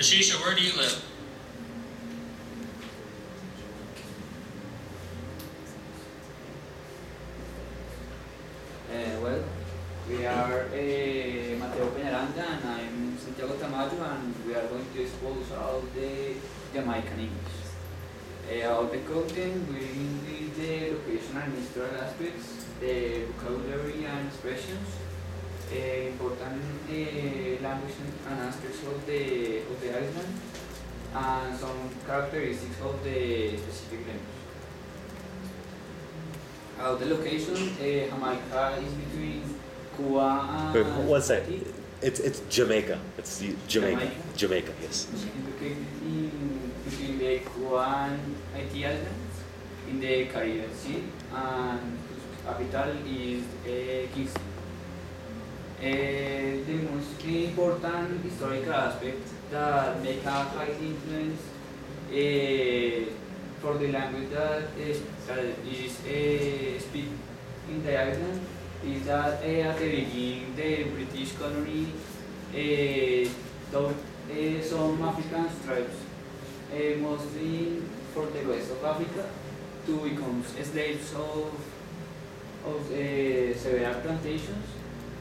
Ashisha, where do you live? Well, we are Mateo and I'm Santiago Mateo, and we are going to expose all the Jamaican English. All the content will include the location and historical aspects, the vocabulary and expressions, important language and aspects of the island, and some characteristics of the specific language. The location, Jamaica is between Cuba Wait, and one second. It's Jamaica. It's Jamaica. Jamaica, yes. It's located between the Cuba and Haiti Islands in the Caribbean Sea, and its capital is Kingston. The most important historical aspect that make a high influence for the language that is speak in the island is that at the beginning the British colony taught some African tribes, mostly for the west of Africa, to become slaves of several plantations.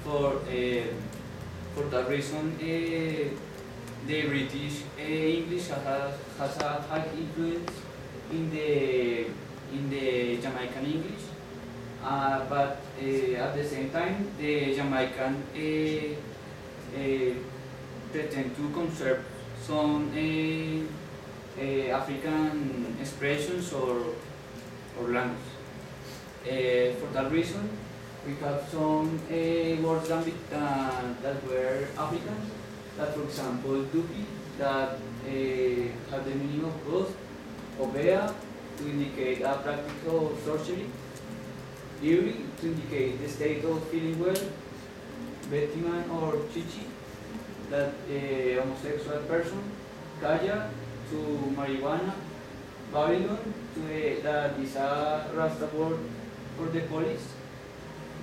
For that reason, the British English has a high influence in the Jamaican English, but at the same time, the Jamaican pretend to conserve some African expressions or language. For that reason, we have some words that were African, that for example, dupi, that had the meaning of ghost, obea, to indicate a practice of sorcery, eerie, to indicate the state of feeling well, betiman or chichi, that homosexual person, kaya, to marijuana, Babylon, that is a Rasta word for the police,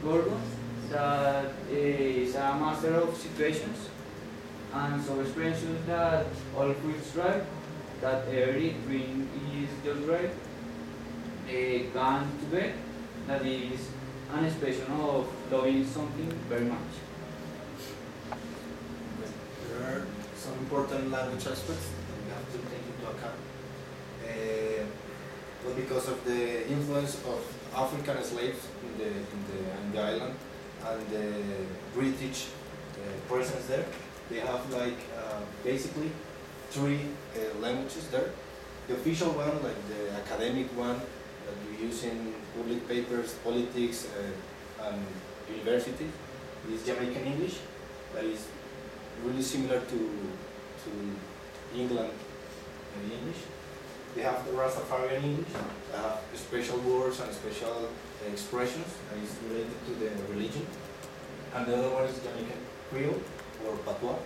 Gorgon, that is a master of situations, and some expressions that all fruits ripe, that every drink is just right, gone to bed, that is an expression of loving something very much. There are some important language aspects that we have to take into account. But because of the influence of African slaves in the island and the British presence there, they have basically three languages there. The official one, like the academic one that we use in public papers, politics, and universities, is Jamaican English. That is really similar to England English. They have the Rastafarian English, that have special words and special expressions, and is related to the religion. And the other one is Jamaican Creole, or Patois,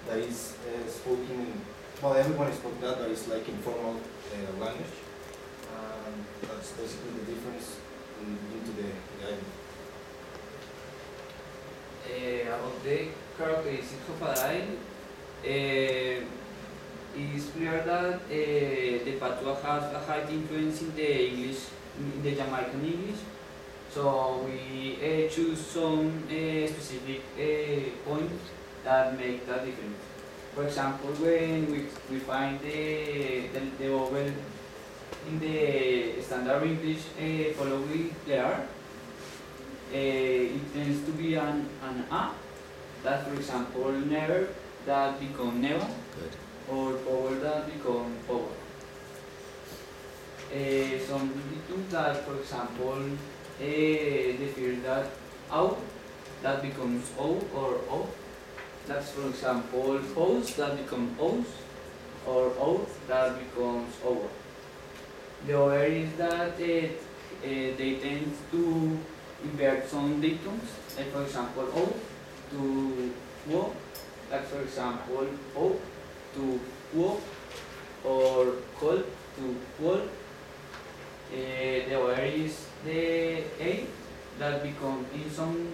that is spoken in, well, everyone spoke that, but it's like informal language. And that's basically the difference due to the island. About the characteristics of an island, it is clear that the Patois has a high influence in the English, in the Jamaican English. So we choose some specific points that make that difference. For example, when we find the vowel in the standard English following the R, it tends to be an A. That, for example, never, that become never. Good. Or power that become power. Some dictums that, for example, the fear that out, that becomes O or O. That's, for example, O's that become O's, or O that becomes over. The other is that they tend to invert some dictums, like for example, O to wo, like for example, O to wo, or call to wall. The other is the A that become in some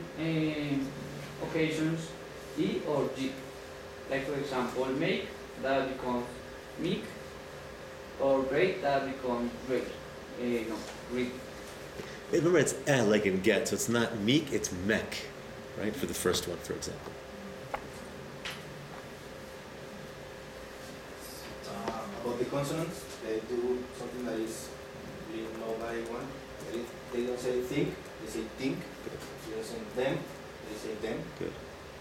occasions E or G. Like for example, make that becomes meek, or great that becomes great. No, great. Remember, it's like in get, so it's not meek, it's mek, right? For the first one, for example. About the consonants, they do something that is really nobody one. They don't say think, they say think. They don't say them, they say them. Good.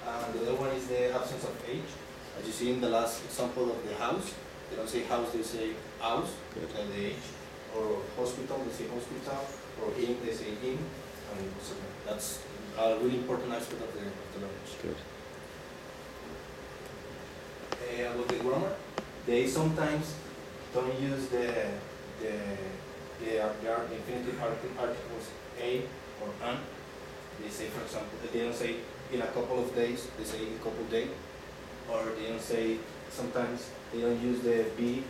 And the other one is the absence of age. As you see in the last example of the house, they don't say house, they say house, Good. like the age. Or hospital, they say hospital. Or him, they say him. And so that's a really important aspect of the language. Good. About the grammar, they sometimes don't use the infinitive articles a or an. They say, for example, they don't say in a couple of days, they say in a couple of days. Or they don't say, sometimes they don't use the be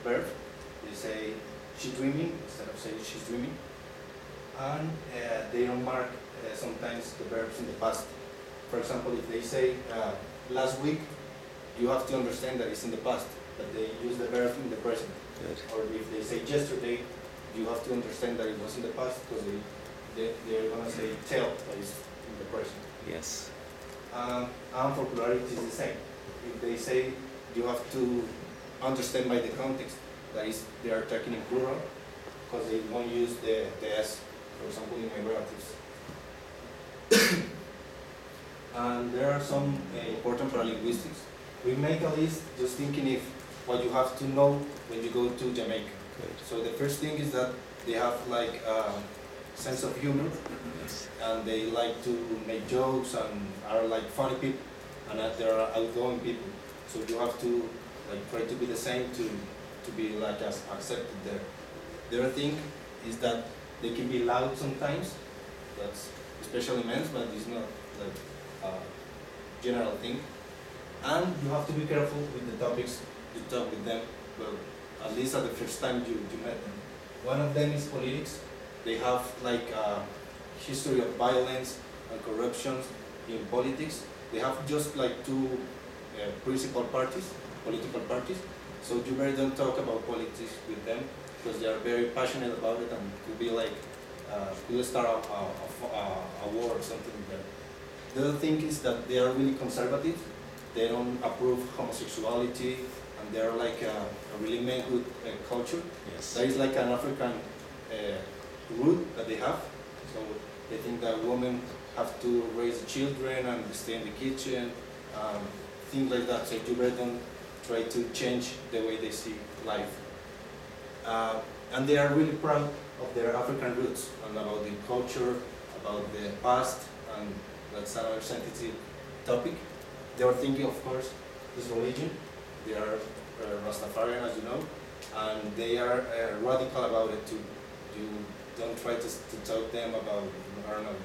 verb. They say she's dreaming instead of saying she's dreaming. And they don't mark sometimes the verbs in the past. For example, if they say last week, you have to understand that it's in the past, that they use the verb in the present. Good. Or if they say yesterday, you have to understand that it was in the past because they're going to say tell that is in the present. Yes. And for plurality is the same. If they say you have to understand by the context, that is, they are talking in plural because they won't use the S, for example, in my relatives. And there are some important paralinguistics. We make a list just thinking if what you have to know when you go to Jamaica. Good. So the first thing is that they have like a sense of humor, Yes. and they like to make jokes and are like funny people, and that they are outgoing people. So you have to like try to be the same to be like as accepted there. The other thing is that they can be loud sometimes. That's especially men's, but it's not like a general thing. And you have to be careful with the topics you talk with them. Well, at least at the first time you met them. One of them is politics. They have like a history of violence and corruption in politics. They have just like two principal parties, political parties. So you better don't talk about politics with them because they are very passionate about it and could be like, could start a war or something like that. The other thing is that they are really conservative. They don't approve homosexuality, and they are like a really manhood culture. Yes. That is like an African root that they have. So they think that women have to raise the children and stay in the kitchen, things like that. So you better don't try to change the way they see life. And they are really proud of their African roots and about the culture, about the past, and that's another sensitive topic. They are thinking, of course, is religion. They are Rastafarian, as you know, and they are radical about it too. You don't try to talk them about, I don't know,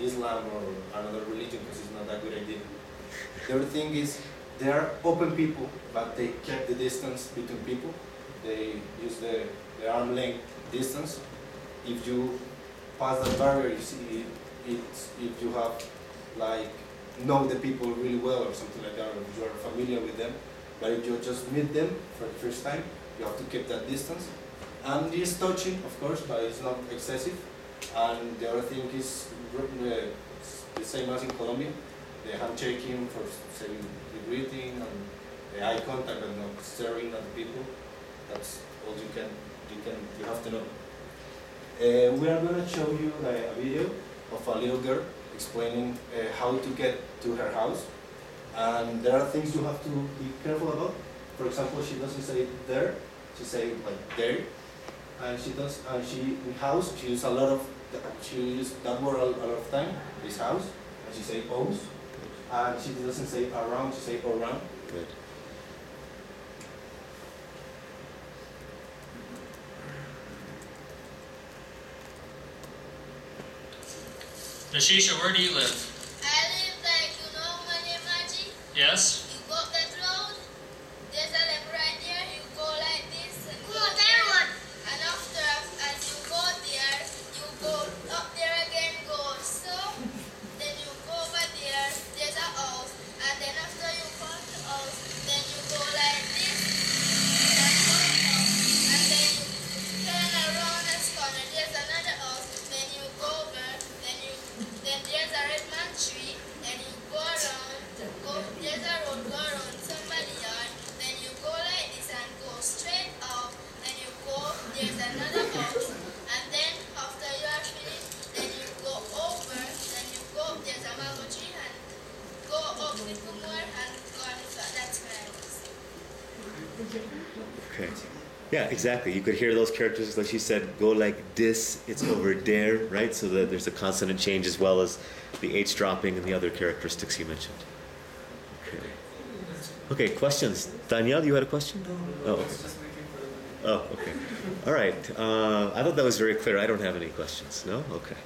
Islam or another religion because it's not a good idea. The other thing is they are open people, but they kept the distance between people. They use the arm length distance. If you pass that barrier, you see if you have like know the people really well or something like that, or if you are familiar with them. But if you just meet them for the first time, you have to keep that distance. And it's touching, of course, but it's not excessive. And the other thing is the same as in Colombia, the handshaking for saying the greeting and the eye contact and not staring at the people. That's all you have to know. We are going to show you a video of a little girl explaining how to get to her house. And there are things you have to be careful about. For example, she doesn't say there, she says like there. And in house, she uses she uses that word a lot of time, this house, and she says O's. And she doesn't say around, she says around. Good. Nashisha, where do you live? I live like, Manimaji. Yes? You go up that road, there's a left right there, you go like this and Go that one. And after, as you go there, you go up there again, go so, then you go over there, there's a house, and then after you come to the house, then you Okay. Yeah, exactly. You could hear those characters, like she said, go like this, it's over there, right? So that there's a consonant change as well as the H dropping and the other characteristics you mentioned. Okay. Okay, questions? Danielle, you had a question? Oh, okay. Oh, okay. All right. I thought that was very clear. I don't have any questions. No? Okay.